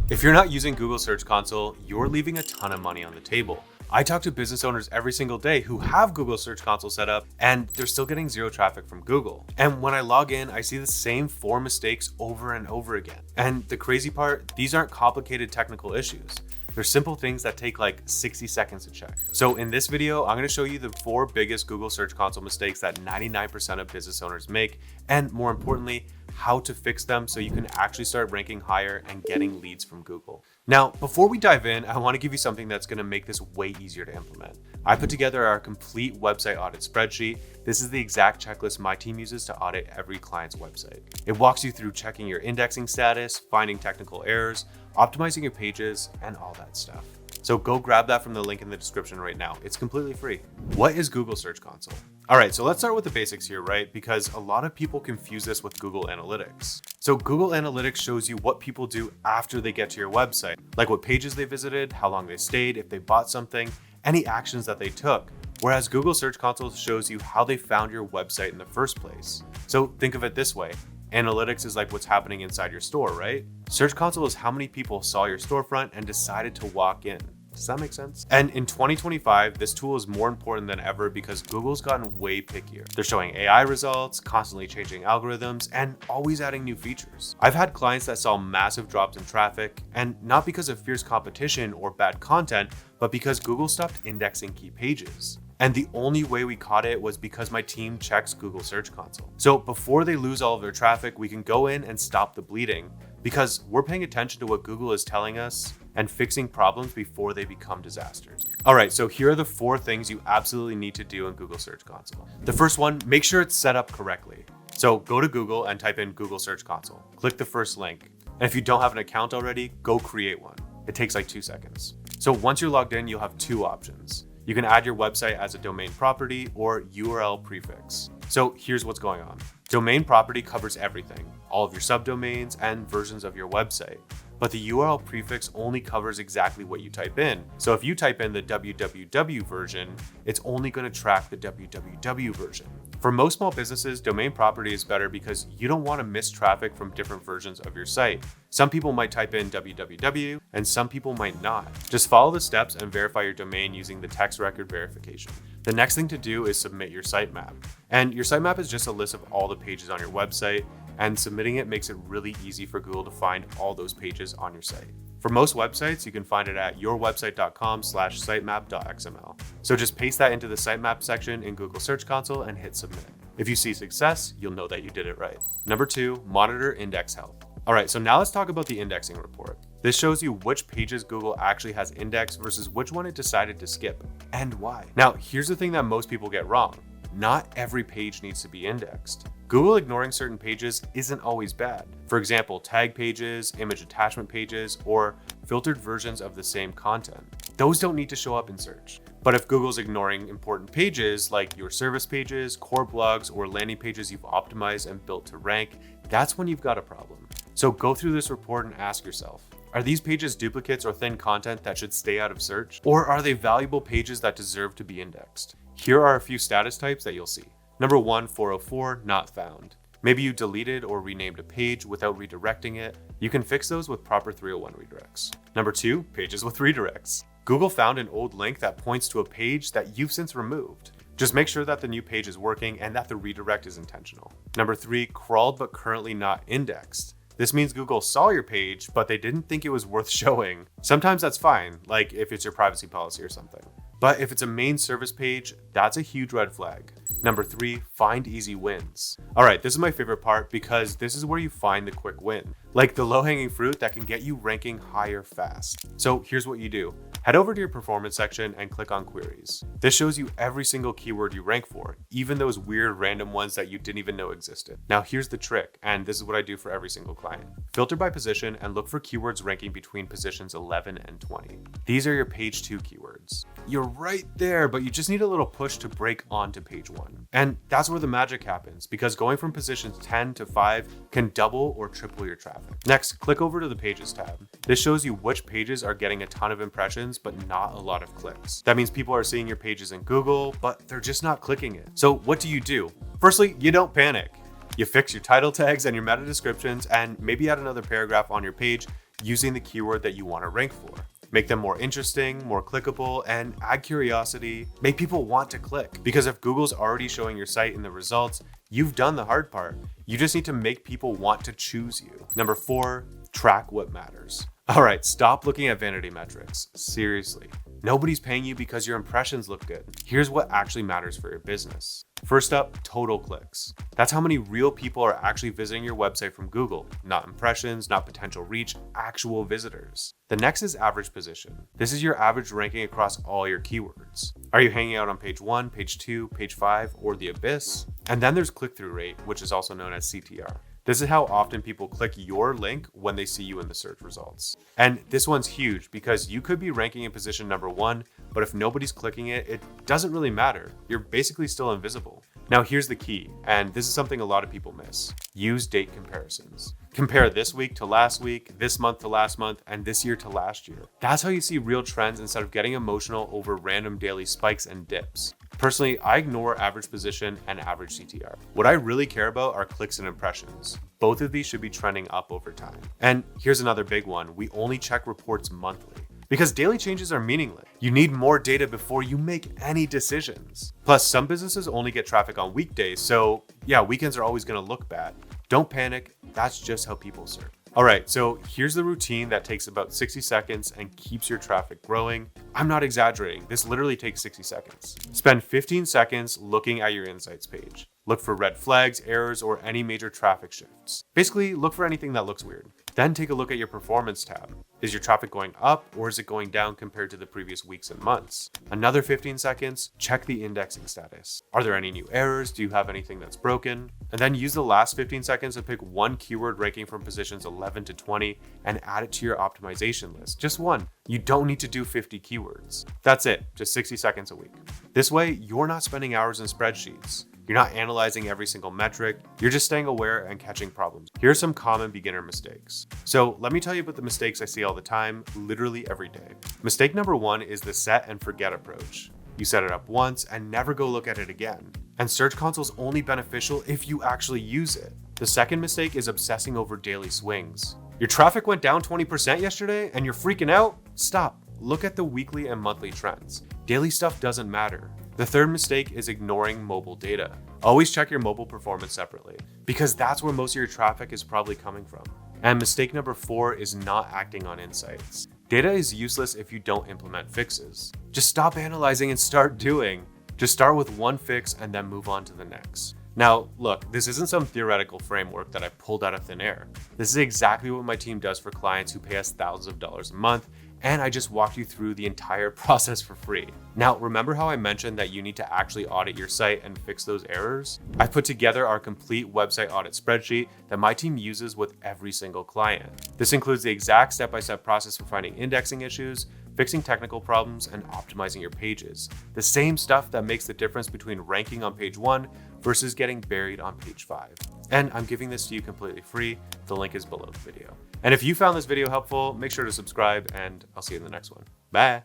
If you're not using Google Search Console, you're leaving a ton of money on the table. I talk to business owners every single day who have Google Search Console set up and they're still getting zero traffic from Google. And when I log in, I see the same 4 mistakes over and over again. And the crazy part, these aren't complicated technical issues. They're simple things that take like 60 seconds to check. So in this video, I'm going to show you the 4 biggest Google Search Console mistakes that 99% of business owners make, and more importantly, how to fix them so you can actually start ranking higher and getting leads from Google. Now, before we dive in, I want to give you something that's going to make this way easier to implement. I put together our complete website audit spreadsheet. This is the exact checklist my team uses to audit every client's website. It walks you through checking your indexing status, finding technical errors, optimizing your pages, and all that stuff. So go grab that from the link in the description right now. It's completely free. What is Google Search Console? All right, so let's start with the basics here, right? Because a lot of people confuse this with Google Analytics. So Google Analytics shows you what people do after they get to your website, like what pages they visited, how long they stayed, if they bought something, any actions that they took. Whereas Google Search Console shows you how they found your website in the first place. So think of it this way. Analytics is like what's happening inside your store, right? Search Console is how many people saw your storefront and decided to walk in. Does that make sense? And in 2025, this tool is more important than ever because Google's gotten way pickier. They're showing AI results, constantly changing algorithms, and always adding new features. I've had clients that saw massive drops in traffic, and not because of fierce competition or bad content, but because Google stopped indexing key pages. And the only way we caught it was because my team checks Google Search Console. So before they lose all of their traffic, we can go in and stop the bleeding because we're paying attention to what Google is telling us and fixing problems before they become disasters. All right, so here are the 4 things you absolutely need to do in Google Search Console. The first one, make sure it's set up correctly. So go to Google and type in Google Search Console. Click the first link. And if you don't have an account already, go create one. It takes like 2 seconds. So once you're logged in, you'll have 2 options. You can add your website as a domain property or URL prefix. So here's what's going on. Domain property covers everything, all of your subdomains and versions of your website. But the URL prefix only covers exactly what you type in. So if you type in the www version, it's only going to track the www version. For most small businesses, domain property is better because you don't want to miss traffic from different versions of your site. Some people might type in www and some people might not. Just follow the steps and verify your domain using the text record verification. The next thing to do is submit your sitemap. And your sitemap is just a list of all the pages on your website, and submitting it makes it really easy for Google to find all those pages on your site. For most websites, you can find it at yourwebsite.com/sitemap.xml. So just paste that into the sitemap section in Google Search Console and hit submit. If you see success, you'll know that you did it right. Number 2, monitor index health. All right, so now let's talk about the indexing report. This shows you which pages Google actually has indexed versus which one it decided to skip and why. Now, here's the thing that most people get wrong. Not every page needs to be indexed. Google ignoring certain pages isn't always bad. For example, tag pages, image attachment pages, or filtered versions of the same content. Those don't need to show up in search. But if Google's ignoring important pages like your service pages, core blogs, or landing pages you've optimized and built to rank, that's when you've got a problem. So go through this report and ask yourself, are these pages duplicates or thin content that should stay out of search? Or are they valuable pages that deserve to be indexed? Here are a few status types that you'll see. Number 1, 404, not found. Maybe you deleted or renamed a page without redirecting it. You can fix those with proper 301 redirects. Number 2, pages with redirects. Google found an old link that points to a page that you've since removed. Just make sure that the new page is working and that the redirect is intentional. Number 3, crawled but currently not indexed. This means Google saw your page, but they didn't think it was worth showing. Sometimes that's fine, like if it's your privacy policy or something. But if it's a main service page, that's a huge red flag. Number 3, find easy wins. All right, this is my favorite part because this is where you find the quick win, like the low-hanging fruit that can get you ranking higher fast. So here's what you do. Head over to your performance section and click on queries. This shows you every single keyword you rank for, even those weird random ones that you didn't even know existed. Now here's the trick, and this is what I do for every single client. Filter by position and look for keywords ranking between positions 11 and 20. These are your page 2 keywords. You're right there, but you just need a little push to break onto page 1. And that's where the magic happens, because going from positions 10 to 5 can double or triple your traffic. Next, click over to the Pages tab. This shows you which pages are getting a ton of impressions, but not a lot of clicks. That means people are seeing your pages in Google, but they're just not clicking it. So what do? Firstly, you don't panic. You fix your title tags and your meta descriptions and maybe add another paragraph on your page using the keyword that you want to rank for. Make them more interesting, more clickable, and add curiosity. Make people want to click. Because if Google's already showing your site in the results, you've done the hard part. You just need to make people want to choose you. Number 4, track what matters. All right, stop looking at vanity metrics. Seriously. Nobody's paying you because your impressions look good. Here's what actually matters for your business. First up, total clicks. That's how many real people are actually visiting your website from Google. Not impressions, not potential reach, actual visitors. The next is average position. This is your average ranking across all your keywords. Are you hanging out on page 1, page 2, page 5, or the abyss? And then there's click-through rate, which is also known as CTR. This is how often people click your link when they see you in the search results. And this one's huge because you could be ranking in position number 1, but if nobody's clicking it, it doesn't really matter. You're basically still invisible. Now here's the key, and this is something a lot of people miss. Use date comparisons. Compare this week to last week, this month to last month, and this year to last year. That's how you see real trends instead of getting emotional over random daily spikes and dips. Personally, I ignore average position and average CTR. What I really care about are clicks and impressions. Both of these should be trending up over time. And here's another big one. We only check reports monthly. Because daily changes are meaningless. You need more data before you make any decisions. Plus, some businesses only get traffic on weekdays, so yeah, weekends are always gonna look bad. Don't panic, that's just how people search. All right, so here's the routine that takes about 60 seconds and keeps your traffic growing. I'm not exaggerating, this literally takes 60 seconds. Spend 15 seconds looking at your insights page. Look for red flags, errors, or any major traffic shifts. Basically, look for anything that looks weird. Then take a look at your performance tab. Is your traffic going up or is it going down compared to the previous weeks and months? Another 15 seconds, check the indexing status. Are there any new errors? Do you have anything that's broken? And then use the last 15 seconds to pick one keyword ranking from positions 11 to 20 and add it to your optimization list. Just one. You don't need to do 50 keywords. That's it, just 60 seconds a week. This way, you're not spending hours in spreadsheets. You're not analyzing every single metric, you're just staying aware and catching problems. Here are some common beginner mistakes. So let me tell you about the mistakes I see all the time, literally every day. Mistake number 1 is the set and forget approach. You set it up once and never go look at it again. And Search Console is only beneficial if you actually use it. The second mistake is obsessing over daily swings. Your traffic went down 20% yesterday and you're freaking out? Stop. Look at the weekly and monthly trends. Daily stuff doesn't matter. The third mistake is ignoring mobile data. Always check your mobile performance separately, because that's where most of your traffic is probably coming from. And mistake number 4 is not acting on insights. Data is useless if you don't implement fixes. Just stop analyzing and start doing. Just start with one fix and then move on to the next. Now, look, this isn't some theoretical framework that I pulled out of thin air. This is exactly what my team does for clients who pay us thousands of dollars a month, and I just walked you through the entire process for free. Now, remember how I mentioned that you need to actually audit your site and fix those errors? I've put together our complete website audit spreadsheet that my team uses with every single client. This includes the exact step-by-step process for finding indexing issues, fixing technical problems, and optimizing your pages. The same stuff that makes the difference between ranking on page 1 versus getting buried on page 5. And I'm giving this to you completely free. The link is below the video. And if you found this video helpful, make sure to subscribe and I'll see you in the next one. Bye.